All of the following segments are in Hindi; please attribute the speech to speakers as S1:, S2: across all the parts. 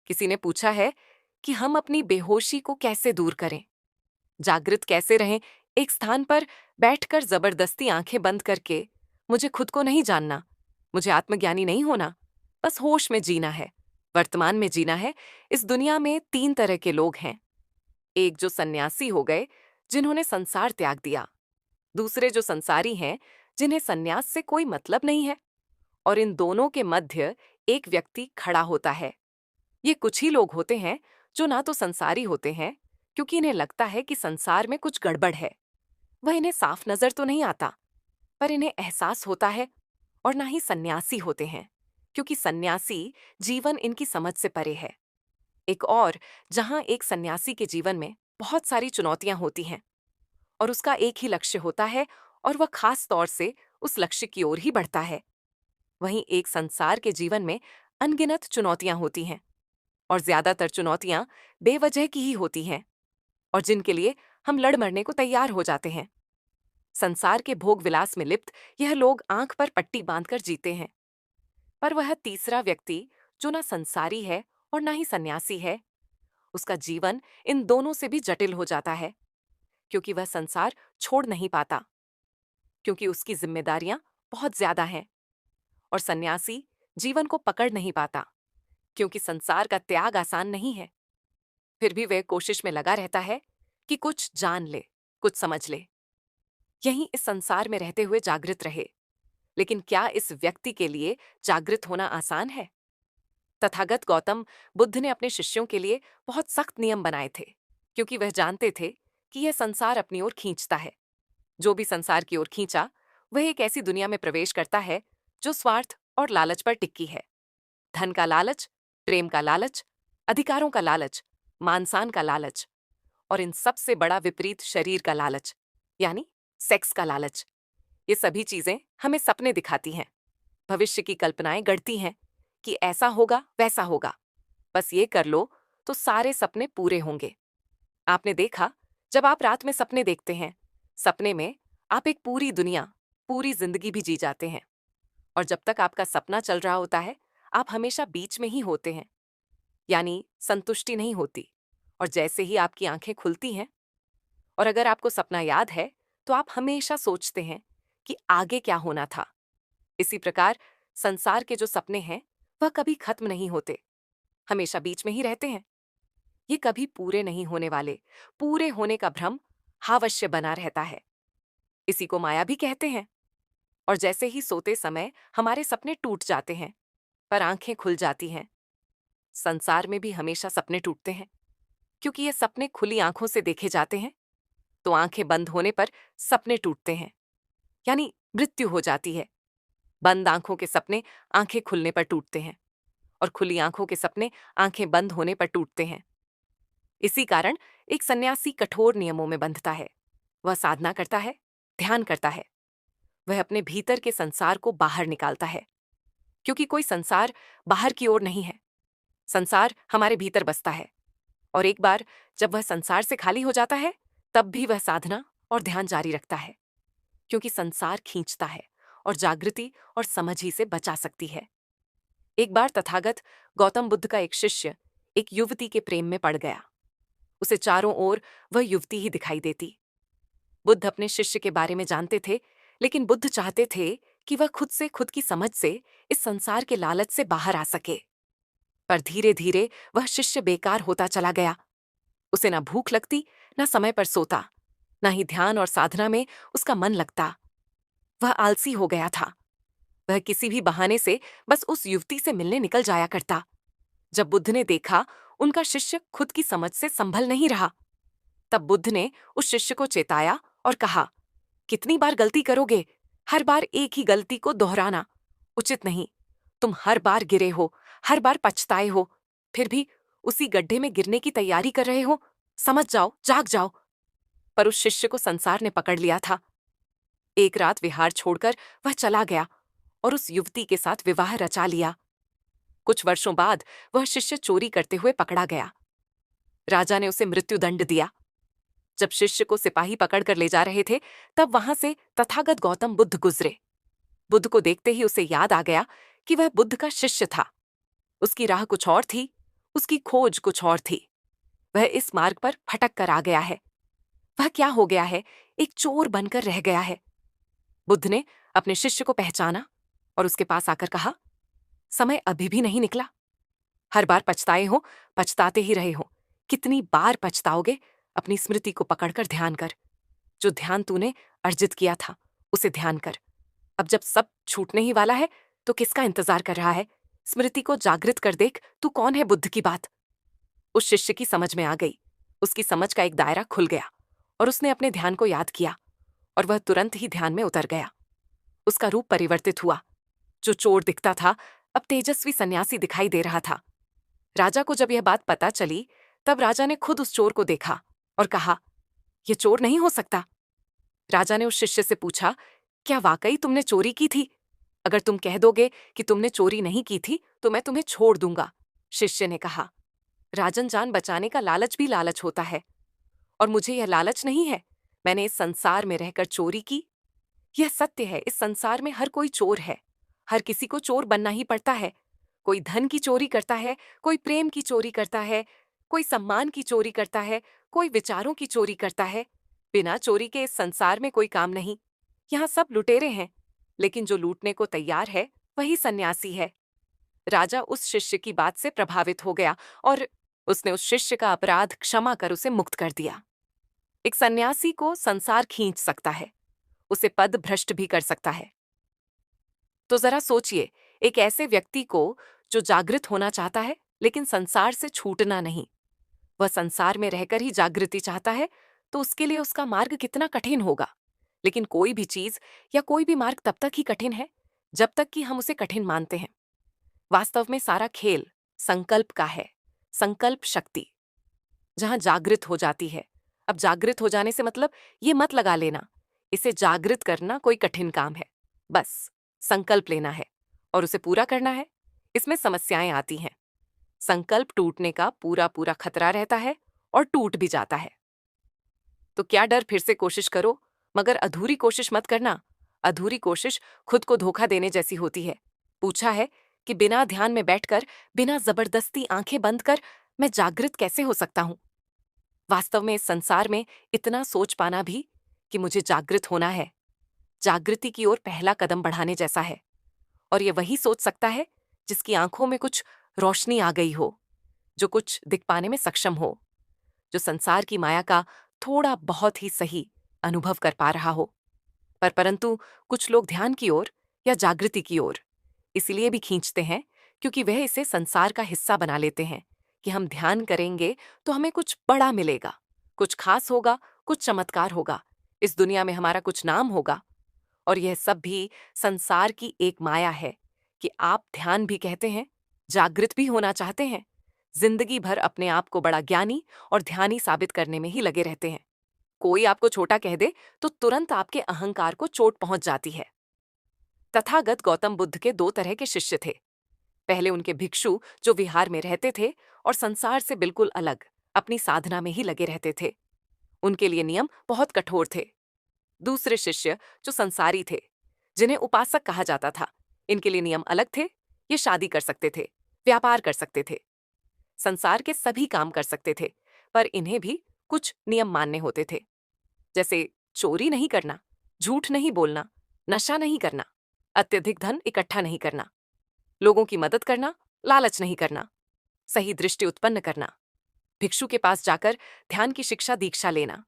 S1: किसी ने पूछा है कि हम अपनी बेहोशी को कैसे दूर करें, जागृत कैसे रहें, एक स्थान पर बैठकर जबरदस्ती आंखें बंद करके। मुझे खुद को नहीं जानना, मुझे आत्मज्ञानी नहीं होना, बस होश में जीना है, वर्तमान में जीना है। इस दुनिया में तीन तरह के लोग हैं। एक जो सन्यासी हो गए, जिन्होंने संसार त्याग दिया। दूसरे जो संसारी हैं, जिन्हें सन्यास से कोई मतलब नहीं है। और इन दोनों के मध्य एक व्यक्ति खड़ा होता है। ये कुछ ही लोग होते हैं जो ना तो संसारी होते हैं, क्योंकि इन्हें लगता है कि संसार में कुछ गड़बड़ है। वह इन्हें साफ नजर तो नहीं आता, पर इन्हें एहसास होता है। और ना ही सन्यासी होते हैं, क्योंकि सन्यासी जीवन इनकी समझ से परे है। एक और, जहां एक सन्यासी के जीवन में बहुत सारी चुनौतियां होती हैं और उसका एक ही लक्ष्य होता है, और वह खास तौर से उस लक्ष्य की ओर ही बढ़ता है। वहीं एक संसार के जीवन में अनगिनत चुनौतियां होती हैं, और ज्यादातर चुनौतियां बेवजह की ही होती हैं, और जिनके लिए हम लड़ मरने को तैयार हो जाते हैं। संसार के भोग विलास में लिप्त यह लोग आंख पर पट्टी बांधकर जीते हैं। पर वह तीसरा व्यक्ति, जो ना संसारी है और ना ही सन्यासी है, उसका जीवन इन दोनों से भी जटिल हो जाता है, क्योंकि वह संसार छोड़ नहीं पाता, क्योंकि उसकी जिम्मेदारियां बहुत ज्यादा हैं। और सन्यासी जीवन को पकड़ नहीं पाता, क्योंकि संसार का त्याग आसान नहीं है। फिर भी वह कोशिश में लगा रहता है कि कुछ जान ले, कुछ समझ ले, यहीं इस संसार में रहते हुए जागृत रहे। लेकिन क्या इस व्यक्ति के लिए जागृत होना आसान है? तथागत गौतम बुद्ध ने अपने शिष्यों के लिए बहुत सख्त नियम बनाए थे, क्योंकि वह जानते थे कि यह संसार अपनी ओर खींचता है। जो भी संसार की ओर खींचा, वह एक ऐसी दुनिया में प्रवेश करता है जो स्वार्थ और लालच पर टिकी है। धन का लालच, प्रेम का लालच, अधिकारों का लालच, मानसान का लालच, और इन सबसे बड़ा विपरीत शरीर का लालच, यानी सेक्स का लालच। ये सभी चीजें हमें सपने दिखाती हैं, भविष्य की कल्पनाएं गढ़ती हैं कि ऐसा होगा वैसा होगा, बस ये कर लो तो सारे सपने पूरे होंगे। आपने देखा, जब आप रात में सपने देखते हैं, सपने में आप एक पूरी दुनिया, पूरी जिंदगी भी जी जाते हैं। और जब तक आपका सपना चल रहा होता है, आप हमेशा बीच में ही होते हैं, यानी संतुष्टि नहीं होती। और जैसे ही आपकी आंखें खुलती हैं, और अगर आपको सपना याद है, तो आप हमेशा सोचते हैं कि आगे क्या होना था। इसी प्रकार संसार के जो सपने हैं, वह कभी खत्म नहीं होते, हमेशा बीच में ही रहते हैं। ये कभी पूरे नहीं होने वाले, पूरे होने का भ्रम हावश्य बना रहता है। इसी को माया भी कहते हैं। और जैसे ही सोते समय हमारे सपने टूट जाते हैं, पर आंखें खुल जाती हैं, संसार में भी हमेशा सपने टूटते हैं, क्योंकि ये सपने खुली आंखों से देखे जाते हैं। तो आंखें बंद होने पर सपने टूटते हैं, यानी मृत्यु हो जाती है। बंद आंखों के सपने आंखें खुलने पर टूटते हैं, और खुली आंखों के सपने आंखें बंद होने पर टूटते हैं। इसी कारण एक सन्यासी कठोर नियमों में बंधता है। वह साधना करता है, ध्यान करता है, वह अपने भीतर के संसार को बाहर निकालता है, क्योंकि कोई संसार बाहर की ओर नहीं है। संसार हमारे भीतर बसता है, और एक बार जब वह संसार से खाली हो जाता है, तब भी वह साधना और ध्यान जारी रखता है, क्योंकि संसार खींचता है और जागृति और समझ ही से बचा सकती है। एक बार तथागत गौतम बुद्ध का एक शिष्य एक युवती के प्रेम में पड़ गया। उसे चारों ओर वह युवती ही दिखाई देती। बुद्ध अपने शिष्य के बारे में जानते थे, लेकिन बुद्ध चाहते थे कि वह खुद से, खुद की समझ से इस संसार के लालच से बाहर आ सके। पर धीरे धीरे वह शिष्य बेकार होता चला गया। उसे ना भूख लगती, ना समय पर सोता, ना ही ध्यान और साधना में उसका मन लगता। वह आलसी हो गया था। वह किसी भी बहाने से बस उस युवती से मिलने निकल जाया करता। जब बुद्ध ने देखा उनका शिष्य खुद की समझ से संभल नहीं रहा, तब बुद्ध ने उस शिष्य को चेताया और कहा, कितनी बार गलती करोगे? हर बार एक ही गलती को दोहराना उचित नहीं। तुम हर बार गिरे हो, हर बार पछताए हो, फिर भी उसी गड्ढे में गिरने की तैयारी कर रहे हो। समझ जाओ, जाग जाओ। पर उस शिष्य को संसार ने पकड़ लिया था। एक रात विहार छोड़कर वह चला गया और उस युवती के साथ विवाह रचा लिया। कुछ वर्षों बाद वह शिष्य चोरी करते हुए पकड़ा गया। राजा ने उसे मृत्युदंड दिया। जब शिष्य को सिपाही पकड़कर ले जा रहे थे, तब वहां से तथागत गौतम बुद्ध गुजरे। बुद्ध को देखते ही उसे याद आ गया कि वह बुद्ध का शिष्य था। उसकी राह कुछ और थी, उसकी खोज कुछ और थी। वह इस मार्ग पर भटक कर आ गया है। वह क्या हो गया है? एक चोर बनकर रह गया है। बुद्ध ने अपने शिष्य को पहचाना और उसके पास आकर कहा, समय अभी भी नहीं निकला। हर बार पछताए हो, पछताते ही रहे हो। कितनी बार पछताओगे? अपनी स्मृति को पकड़कर ध्यान कर। जो ध्यान तूने अर्जित किया था उसे ध्यान कर। अब जब सब छूटने ही वाला है तो किसका इंतजार कर रहा है? स्मृति को जागृत कर देख, तू कौन है बुद्ध की बात। उस शिष्य की समझ में आ गई। उसकी समझ का एक दायरा खुल गया और उसने अपने ध्यान को याद किया और वह तुरंत ही ध्यान में उतर गया। उसका रूप परिवर्तित हुआ। जो चोर दिखता था अब तेजस्वी सन्यासी दिखाई दे रहा था। राजा को जब यह बात पता चली तब राजा ने खुद उस चोर को देखा और कहा, यह चोर नहीं हो सकता। राजा ने उस शिष्य से पूछा, क्या वाकई तुमने चोरी की थी? अगर तुम कह दोगे कि तुमने चोरी नहीं की थी तो मैं तुम्हें छोड़ दूंगा। शिष्य ने कहा, राजन, जान बचाने का लालच भी लालच होता है और मुझे यह लालच नहीं है। मैंने इस संसार में रहकर चोरी की। यह सत्य है, इस संसार में हर कोई चोर है। हर किसी को चोर बनना ही पड़ता है। कोई धन की चोरी करता है, कोई प्रेम की चोरी करता है, कोई सम्मान की चोरी करता है, कोई विचारों की चोरी करता है। बिना चोरी के इस संसार में कोई काम नहीं। यहाँ सब लुटेरे हैं, लेकिन जो लूटने को तैयार है वही सन्यासी है। राजा उस शिष्य की बात से प्रभावित हो गया और उसने उस शिष्य का अपराध क्षमा कर उसे मुक्त कर दिया। एक सन्यासी को संसार खींच सकता है, उसे पद भ्रष्ट भी कर सकता है। तो जरा सोचिए, एक ऐसे व्यक्ति को जो जागृत होना चाहता है लेकिन संसार से छूटना नहीं, वह संसार में रहकर ही जागृति चाहता है, तो उसके लिए उसका मार्ग कितना कठिन होगा। लेकिन कोई भी चीज या कोई भी मार्ग तब तक ही कठिन है जब तक कि हम उसे कठिन मानते हैं। वास्तव में सारा खेल संकल्प का है, संकल्प शक्ति जहां जागृत हो जाती है। अब जागृत हो जाने से मतलब ये मत लगा लेना इसे जागृत करना कोई कठिन काम है। बस संकल्प लेना है और उसे पूरा करना है। इसमें समस्याएं आती हैं। संकल्प टूटने का पूरा पूरा खतरा रहता है और टूट भी जाता है। तो क्या डर, फिर से कोशिश करो, मगर अधूरी कोशिश मत करना। अधूरी कोशिश खुद को धोखा देने जैसी होती है। पूछा है कि बिना ध्यान में बैठकर, बिना जबरदस्ती आंखें बंद कर मैं जागृत कैसे हो सकता हूं? वास्तव में इस संसार में इतना सोच पाना भी कि मुझे जागृत होना है, जागृति की ओर पहला कदम बढ़ाने जैसा है। और ये वही सोच सकता है जिसकी आंखों में कुछ रोशनी आ गई हो, जो कुछ दिख पाने में सक्षम हो, जो संसार की माया का थोड़ा बहुत ही सही अनुभव कर पा रहा हो। परंतु कुछ लोग ध्यान की ओर या जागृति की ओर इसलिए भी खींचते हैं क्योंकि वह इसे संसार का हिस्सा बना लेते हैं कि हम ध्यान करेंगे तो हमें कुछ बड़ा मिलेगा, कुछ खास होगा, कुछ चमत्कार होगा, इस दुनिया में हमारा कुछ नाम होगा। और यह सब भी संसार की एक माया है कि आप ध्यान भी कहते हैं, जागृत भी होना चाहते हैं, जिंदगी भर अपने आप को बड़ा ज्ञानी और ध्यानी साबित करने में ही लगे रहते हैं। कोई आपको छोटा कह दे तो तुरंत आपके अहंकार को चोट पहुंच जाती है। तथागत गौतम बुद्ध के दो तरह के शिष्य थे। पहले उनके भिक्षु जो विहार में रहते थे और संसार से बिल्कुल अलग अपनी साधना में ही लगे रहते थे। उनके लिए नियम बहुत कठोर थे। दूसरे शिष्य जो संसारी थे, जिन्हें उपासक कहा जाता था, इनके लिए नियम अलग थे। ये शादी कर सकते थे, व्यापार कर सकते थे, संसार के सभी काम कर सकते थे, पर इन्हें भी कुछ नियम मानने होते थे। जैसे चोरी नहीं करना, झूठ नहीं बोलना, नशा नहीं करना, अत्यधिक धन इकट्ठा नहीं करना, लोगों की मदद करना, लालच नहीं करना, सही दृष्टि उत्पन्न करना, भिक्षु के पास जाकर ध्यान की शिक्षा दीक्षा लेना।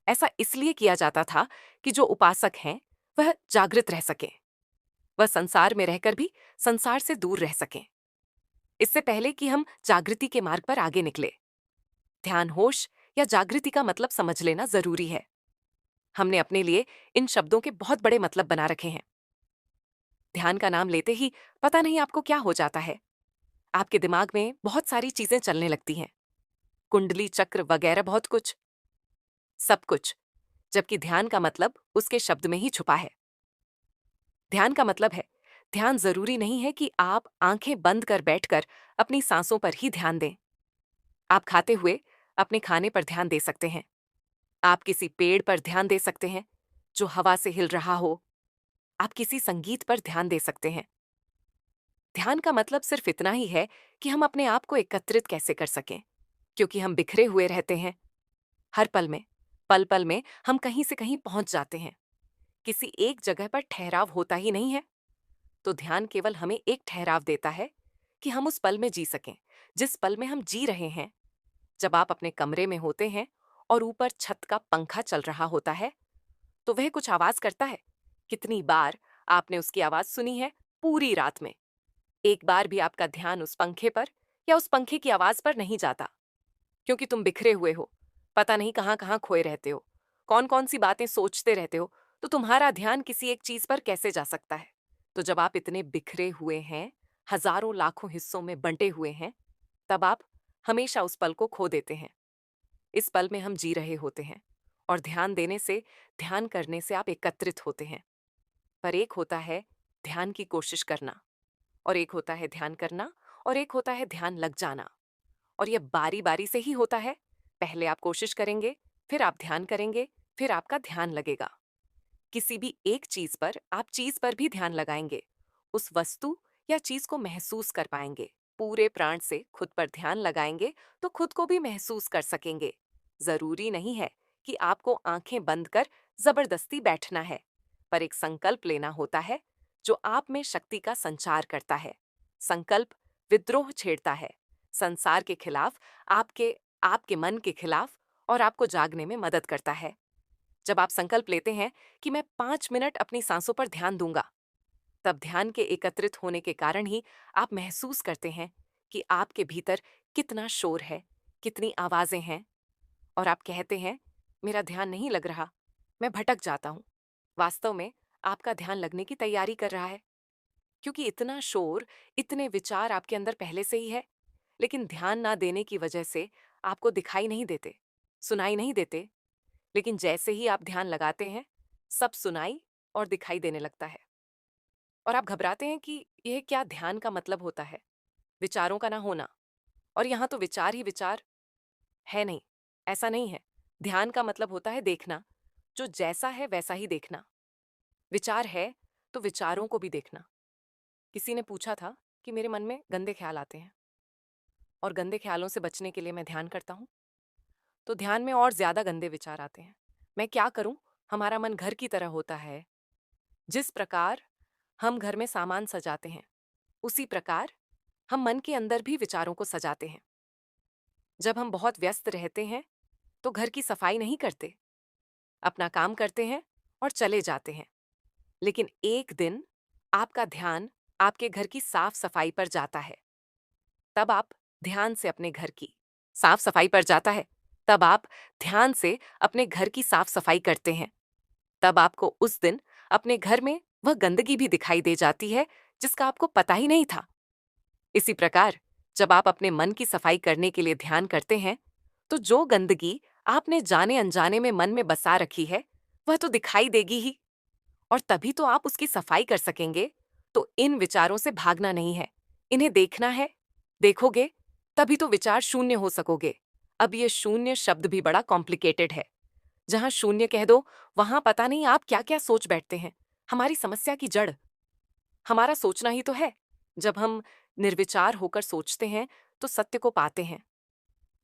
S1: ऐसा इसलिए किया जाता था कि जो उपासक हैं वह जागृत रह सकें, वह संसार में रहकर भी संसार से दूर रह सकें। इससे पहले कि हम जागृति के मार्ग पर आगे निकले, ध्यान होश या जागृति का मतलब समझ लेना जरूरी है। हमने अपने लिए इन शब्दों के बहुत बड़े मतलब बना रखे हैं। ध्यान का नाम लेते ही पता नहीं आपको क्या हो जाता है। आपके दिमाग में बहुत सारी चीजें चलने लगती हैं, कुंडली चक्र वगैरह बहुत कुछ, सब कुछ, जबकि ध्यान का मतलब उसके शब्द में ही छुपा है। ध्यान का मतलब है, ध्यान जरूरी नहीं है कि आप आंखें बंद कर बैठकर अपनी सांसों पर ही ध्यान दें। आप खाते हुए अपने खाने पर ध्यान दे सकते हैं। आप किसी पेड़ पर ध्यान दे सकते हैं जो हवा से हिल रहा हो। आप किसी संगीत पर ध्यान दे सकते हैं। ध्यान का मतलब सिर्फ इतना ही है कि हम अपने आप को एकत्रित कैसे कर सकें, क्योंकि हम बिखरे हुए रहते हैं। हर पल पल में हम कहीं से कहीं पहुंच जाते हैं। किसी एक जगह पर ठहराव होता ही नहीं है। तो ध्यान केवल हमें एक ठहराव देता है कि हम उस पल में जी सकें, जिस पल में हम जी रहे हैं। जब आप अपने कमरे में होते हैं और ऊपर छत का पंखा चल रहा होता है, तो वह कुछ आवाज करता है। कितनी बार आपने उसकी आवाज सुनी है पूरी रात में? एक बार भी आपका ध्यान उस पंखे पर या उस पंखे की आवाज पर नहीं जाता, क्योंकि तुम बिखरे हुए हो। पता नहीं कहाँ कहाँ खोए रहते हो, कौन कौन सी बातें सोचते रहते हो। तो तुम्हारा ध्यान किसी एक चीज पर कैसे जा सकता है? तो जब आप इतने बिखरे हुए हैं, हजारों लाखों हिस्सों में बंटे हुए हैं, तब आप हमेशा उस पल को खो देते हैं। इस पल में हम जी रहे होते हैं, और ध्यान देने से, ध्यान करने से आप एकत्रित होते हैं। पर एक होता है ध्यान की कोशिश करना, और एक होता है ध्यान करना, और एक होता है ध्यान लग जाना। और यह बारी बारी से ही होता है। पहले आप कोशिश करेंगे, फिर आप ध्यान करेंगे, फिर आपका ध्यान लगेगा। किसी भी एक चीज पर आप चीज पर भी ध्यान लगाएंगे, उस वस्तु या चीज को महसूस कर पाएंगे। पूरे प्राण से खुद पर ध्यान लगाएंगे तो खुद को भी महसूस कर सकेंगे। जरूरी नहीं है कि आपको आंखें बंद कर जबरदस्ती बैठना है, पर एक संकल्प लेना होता है जो आप में शक्ति का संचार करता है। संकल्प विद्रोह छेड़ता है, संसार के खिलाफ, आपके आपके मन के खिलाफ, और आपको जागने में मदद करता है। जब आप संकल्प लेते हैं कि मैं 5 मिनट अपनी सांसों पर ध्यान दूंगा, तब ध्यान के एकत्रित होने के कारण ही आप महसूस करते हैं कि आपके भीतर कितना शोर है, कितनी आवाजें हैं। और आप कहते हैं, मेरा ध्यान नहीं लग रहा, मैं भटक जाता हूं। वास्तव में आपका ध्यान लगने की तैयारी कर रहा है, क्योंकि इतना शोर, इतने विचार आपके अंदर पहले से ही है। लेकिन ध्यान ना देने की वजह से आपको दिखाई नहीं देते, सुनाई नहीं देते। लेकिन जैसे ही आप ध्यान लगाते हैं, सब सुनाई और दिखाई देने लगता है। और आप घबराते हैं कि यह क्या ध्यान का मतलब होता है, विचारों का ना होना। और यहाँ तो विचार ही विचार है नहीं, ऐसा नहीं है। ध्यान का मतलब होता है देखना, जो जैसा है वैसा ही देखना। विचार है तो विचारों को भी देखना। किसी ने पूछा था कि मेरे मन में गंदे ख्याल आते हैं, और गंदे ख्यालों से बचने के लिए मैं ध्यान करता हूँ, तो ध्यान में और ज्यादा गंदे विचार आते हैं। मैं क्या करूं? हमारा मन घर की तरह होता है। जिस प्रकार हम घर में सामान सजाते हैं, उसी प्रकार हम मन के अंदर भी विचारों को सजाते हैं। जब हम बहुत व्यस्त रहते हैं, तो घर की सफाई नहीं करते, अपना काम करते हैं और चले जाते हैं। लेकिन एक दिन आपका ध्यान आपके घर की साफ सफाई पर जाता है। तब आप ध्यान से अपने घर की साफ सफाई पर जाता है। तब आप ध्यान से अपने घर की साफ सफाई करते हैं। तब आपको उस दिन अपने घर में वह गंदगी भी दिखाई दे जाती है जिसका आपको पता ही नहीं था। इसी प्रकार जब आप अपने मन की सफाई करने के लिए ध्यान करते हैं, तो जो गंदगी आपने जाने अनजाने में मन में बसा रखी है, वह तो दिखाई देगी ही। और तभी तो आप उसकी सफाई कर सकेंगे। तो इन विचारों से भागना नहीं है, इन्हें देखना है। देखोगे तभी तो विचार शून्य हो सकोगे। अब ये शून्य शब्द भी बड़ा कॉम्प्लिकेटेड है। जहां शून्य कह दो, वहां पता नहीं आप क्या क्या सोच बैठते हैं। हमारी समस्या की जड़ हमारा सोचना ही तो है। जब हम निर्विचार होकर सोचते हैं, तो सत्य को पाते हैं।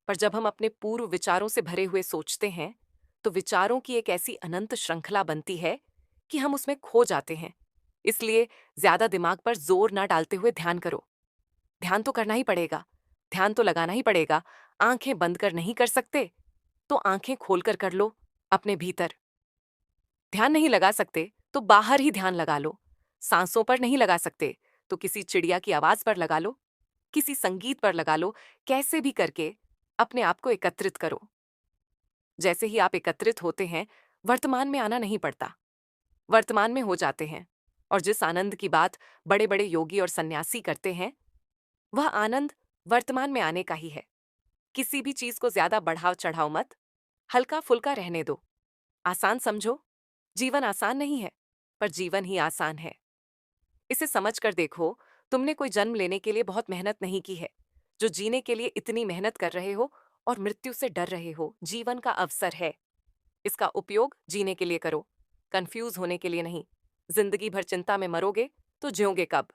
S1: पर जब हम अपने पूर्व विचारों से भरे हुए सोचते हैं, तो विचारों की एक ऐसी अनंत श्रृंखला बनती है कि हम उसमें खो जाते हैं। इसलिए ज्यादा दिमाग पर जोर ना डालते हुए ध्यान करो। ध्यान तो करना ही पड़ेगा, ध्यान तो लगाना ही पड़ेगा। आंखें बंद कर नहीं कर सकते, तो आंखें खोलकर कर लो अपने भीतर। ध्यान नहीं लगा सकते तो बाहर ही ध्यान लगा लो। सांसों पर नहीं लगा सकते तो किसी चिड़िया की आवाज पर लगा लो, किसी संगीत पर लगा लो। कैसे भी करके अपने आप को एकत्रित करो। जैसे ही आप एकत्रित होते हैं, वर्तमान में आना नहीं पड़ता, वर्तमान में हो जाते हैं। और जिस आनंद की बात बड़े बड़े योगी और सन्यासी करते हैं, वह आनंद वर्तमान में आने का ही है। किसी भी चीज को ज्यादा बढ़ाव चढ़ाओ मत, हल्का फुल्का रहने दो। आसान समझो, जीवन आसान नहीं है, पर जीवन ही आसान है। इसे समझ कर देखो, तुमने कोई जन्म लेने के लिए बहुत मेहनत नहीं की है। जो जीने के लिए इतनी मेहनत कर रहे हो और मृत्यु से डर रहे हो, जीवन का अवसर है। इसका उपयोग जीने के लिए करो, कंफ्यूज होने के लिए नहीं। जिंदगी भर चिंता में मरोगे तो ज्योगे कब?